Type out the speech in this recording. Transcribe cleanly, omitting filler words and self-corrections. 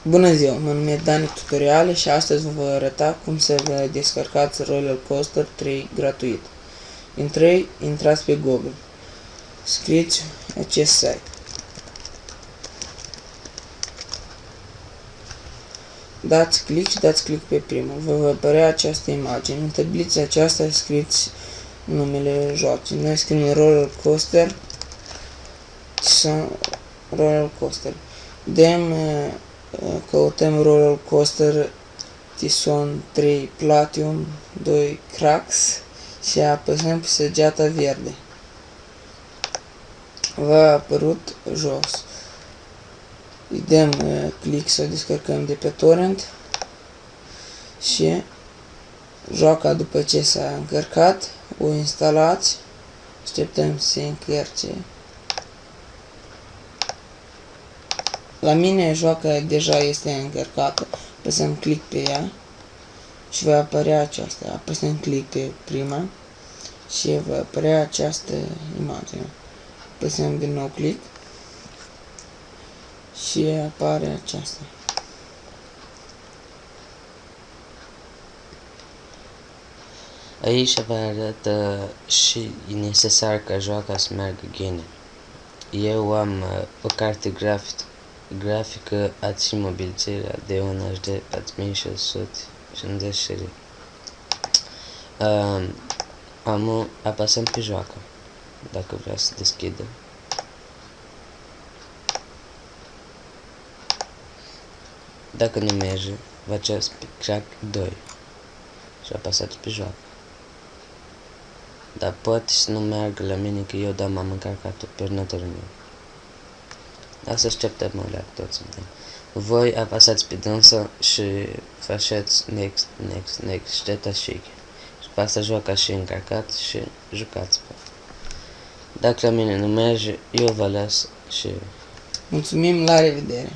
Bună ziua, mă numesc Dani Tutoriale și astăzi vă voi arăta cum să vă descărcați Roller Coaster 3 gratuit. Intrați pe Google, scrieți acest site. Dați click pe primul, vă va apărea această imagine. În tablița aceasta scrieți numele jocii. Noi scriem Roller Coaster. Căutăm Roller Coaster Tyson 3 Platinum 2 Cracks și apăsăm pe săgeata verde. V-a apărut jos. Îi dăm click să o descărcăm de pe torrent și joaca, după ce s-a încărcat, o instalați, așteptăm să se încarce. La mine joaca deja este încărcată, apăsăm click pe ea și va apărea aceasta. Apăsăm click pe prima și va apărea această imagine. Apăsăm din nou click și apare aceasta. Aici vă arată și e necesar ca joaca să meargă bine. Eu am o carte grafică ATI mobilizarea de 1 HD 4650 apăsăm pe joacă dacă vrea să deschidă. Dacă nu merge, faceți pe crack 2 și apăsați pe joacă. Dar poate să nu meargă la mine, că eu m-am încărcat-o pe ordonatorul meu. Dar să așteptăm o leac toți. Voi apăsați pe dânsă și faceți next și detașați. Și pe asta joaca și încărcat și jucați-vă. Dacă la mine nu merge, eu vă las și... Mulțumim, la revedere!